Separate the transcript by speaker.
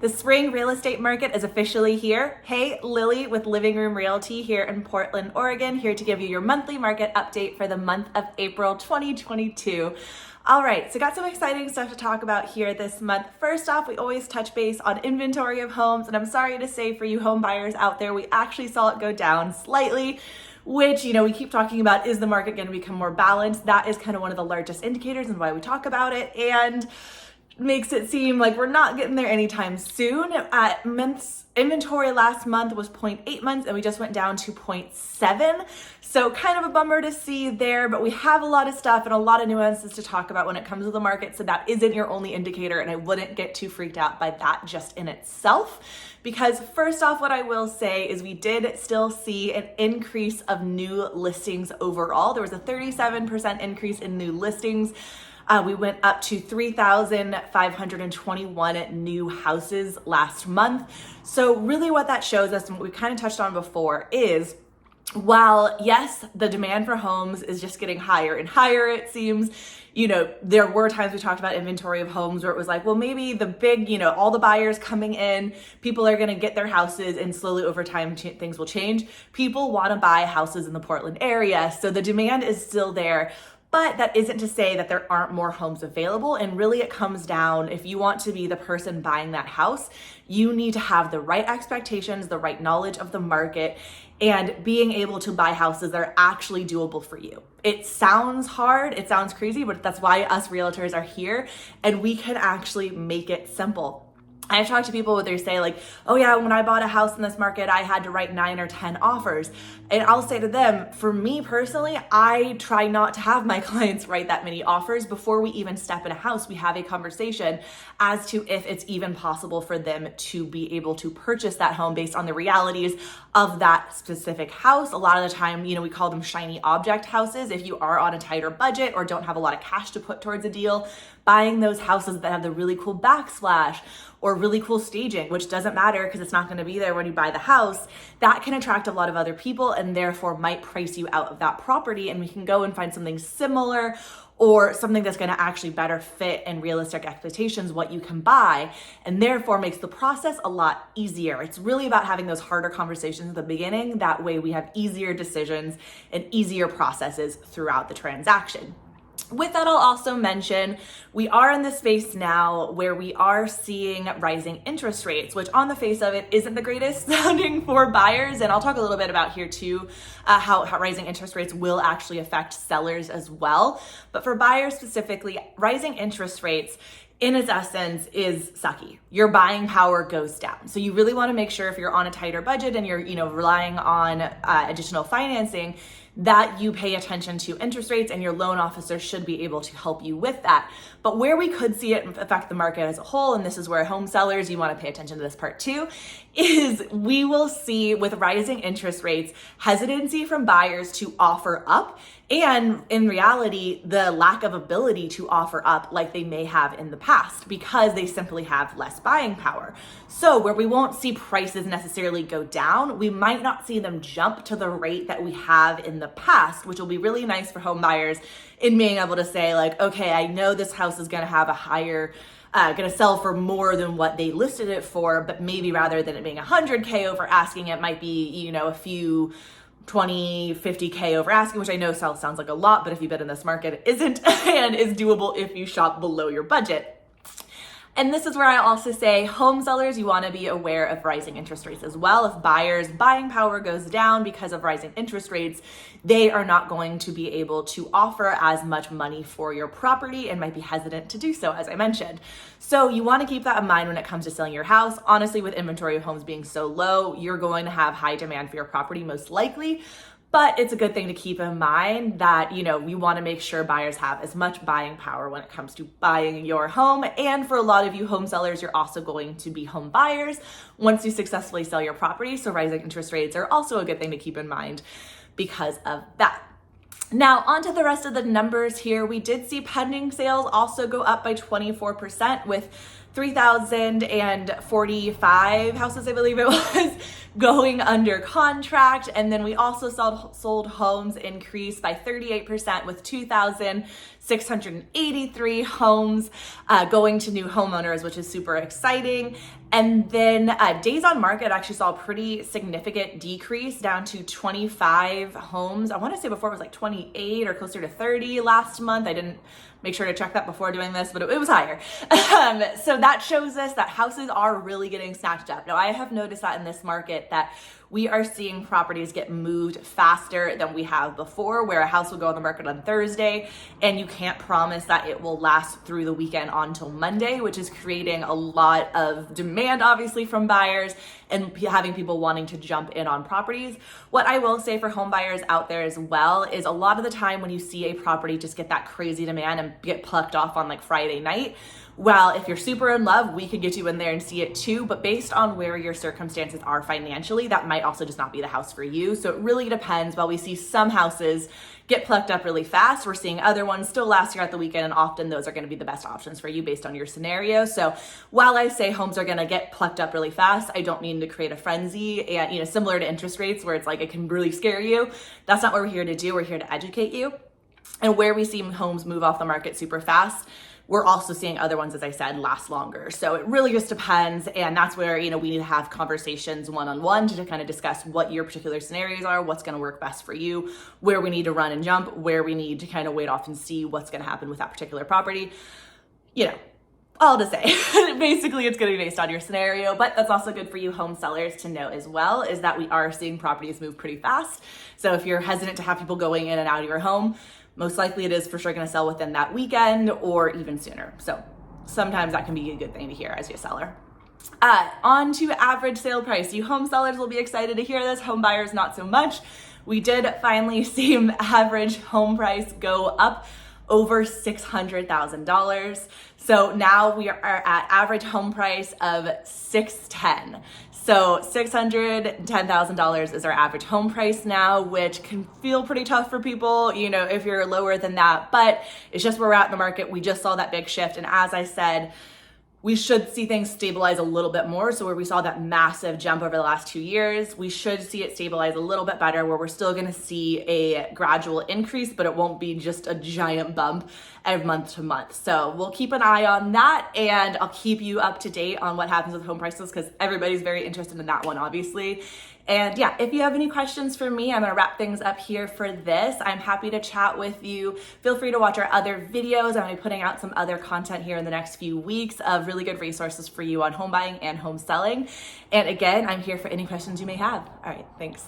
Speaker 1: The spring real estate market is officially here. Hey, Lily with Living Room Realty here in Portland, Oregon, here to give you your monthly market update for the month of April 2022. All right, so got some exciting stuff to talk about here this month. First off, we always touch base on inventory of homes, and I'm sorry to say for you home buyers out there, we actually saw it go down slightly, which, we keep talking about, is the market going to become more balanced? That is kind of one of the largest indicators and why we talk about it, and makes it seem like we're not getting there anytime soon. Inventory last month was 0.8 months, and we just went down to 0.7. So kind of a bummer to see there, but we have a lot of stuff and a lot of nuances to talk about when it comes to the market. So that isn't your only indicator, and I wouldn't get too freaked out by that just in itself. Because first off, what I will say is we did still see an increase of new listings overall. There was a 37% increase in new listings. We went up to 3,521 new houses last month. So really what that shows us, and what we kind of touched on before, is while yes, the demand for homes is just getting higher and higher, it seems, there were times we talked about inventory of homes where it was like, well, maybe the big, all the buyers coming in, people are going to get their houses and slowly over time things will change. People want to buy houses in the Portland area. So the demand is still there. But that isn't to say that there aren't more homes available. And really it comes down, if you want to be the person buying that house, you need to have the right expectations, the right knowledge of the market, and being able to buy houses that are actually doable for you. It sounds hard, it sounds crazy, but that's why us realtors are here, and we can actually make it simple. I've talked to people where they say like, oh yeah, when I bought a house in this market, I had to write 9 or 10 offers. And I'll say to them, for me personally, I try not to have my clients write that many offers. Before we even step in a house, we have a conversation as to if it's even possible for them to be able to purchase that home based on the realities of that specific house. A lot of the time, we call them shiny object houses. If you are on a tighter budget or don't have a lot of cash to put towards a deal, buying those houses that have the really cool backsplash or really cool staging, which doesn't matter because it's not going to be there when you buy the house, that can attract a lot of other people and therefore might price you out of that property. And we can go and find something similar or something that's going to actually better fit in realistic expectations what you can buy, and therefore makes the process a lot easier. It's really about having those harder conversations at the beginning. That way we have easier decisions and easier processes throughout the transaction. With that, I'll also mention we are in this space now where we are seeing rising interest rates, which on the face of it isn't the greatest sounding for buyers. And I'll talk a little bit about here too, how rising interest rates will actually affect sellers as well. But for buyers specifically, rising interest rates in its essence is sucky. Your buying power goes down. So you really want to make sure if you're on a tighter budget and you're, relying on additional financing, that you pay attention to interest rates, and your loan officer should be able to help you with that. But where we could see it affect the market as a whole, and this is where home sellers, you want to pay attention to this part too, is we will see with rising interest rates, hesitancy from buyers to offer up, and in reality, the lack of ability to offer up like they may have in the past because they simply have less buying power. So where we won't see prices necessarily go down, we might not see them jump to the rate that we have in the past, which will be really nice for home buyers in being able to say like, okay, I know this house is going to have a higher going to sell for more than what they listed it for, but maybe rather than it being 100K over asking, it might be, a few 20, 50K over asking, which I know sounds like a lot, but if you've been in this market, it isn't and is doable if you shop below your budget. And this is where I also say home sellers, you want to be aware of rising interest rates as well. If buyers' buying power goes down because of rising interest rates, they are not going to be able to offer as much money for your property and might be hesitant to do so, as I mentioned. So you want to keep that in mind when it comes to selling your house. Honestly, with inventory of homes being so low, you're going to have high demand for your property most likely. But it's a good thing to keep in mind that, we want to make sure buyers have as much buying power when it comes to buying your home. And for a lot of you home sellers, you're also going to be home buyers once you successfully sell your property. So rising interest rates are also a good thing to keep in mind because of that. Now, on to the rest of the numbers here. We did see pending sales also go up by 24% with 3,045 houses, I believe it was, going under contract. And then we also sold homes increase by 38% with 2,000 683 homes going to new homeowners, which is super exciting. And then days on market actually saw a pretty significant decrease down to 25 homes. I want to say before it was like 28 or closer to 30 last month. I didn't make sure to check that before doing this, but it was higher. So that shows us that houses are really getting snatched up. Now, I have noticed that in this market that we are seeing properties get moved faster than we have before, where a house will go on the market on Thursday and you can't promise that it will last through the weekend on till Monday, which is creating a lot of demand, obviously, from buyers and having people wanting to jump in on properties. What I will say for home buyers out there as well is a lot of the time when you see a property just get that crazy demand and get plucked off on like Friday night, well, if you're super in love, we could get you in there and see it too. But based on where your circumstances are financially, that might also just not be the house for you. So it really depends. While we see some houses get plucked up really fast, we're seeing other ones still last year at the weekend. And often those are going to be the best options for you based on your scenario. So while I say homes are going to get plucked up really fast, I don't mean to create a frenzy and, similar to interest rates where it's like, it can really scare you. That's not what we're here to do. We're here to educate you. And where we see homes move off the market super fast, we're also seeing other ones, as I said, last longer. So it really just depends. And that's where, we need to have conversations one-on-one to kind of discuss what your particular scenarios are, what's going to work best for you, where we need to run and jump, where we need to kind of wait off and see what's going to happen with that particular property. All to say, basically it's going to be based on your scenario, but that's also good for you home sellers to know as well, is that we are seeing properties move pretty fast. So if you're hesitant to have people going in and out of your home, most likely it is for sure going to sell within that weekend or even sooner. So sometimes that can be a good thing to hear as your seller. On to average sale price. You home sellers will be excited to hear this. Home buyers, not so much. We did finally see average home price go up over $600,000. So now we are at average home price of $610,000. So $610,000 is our average home price now, which can feel pretty tough for people, if you're lower than that, but it's just where we're at in the market. We just saw that big shift. And as I said, we should see things stabilize a little bit more. So where we saw that massive jump over the last 2 years, we should see it stabilize a little bit better, where we're still going to see a gradual increase, but it won't be just a giant bump every month to month. So we'll keep an eye on that, and I'll keep you up to date on what happens with home prices, because everybody's very interested in that one, obviously. And yeah, if you have any questions for me, I'm going to wrap things up here for this. I'm happy to chat with you. Feel free to watch our other videos. I'm going to be putting out some other content here in the next few weeks of really good resources for you on home buying and home selling. And again, I'm here for any questions you may have. All right, thanks.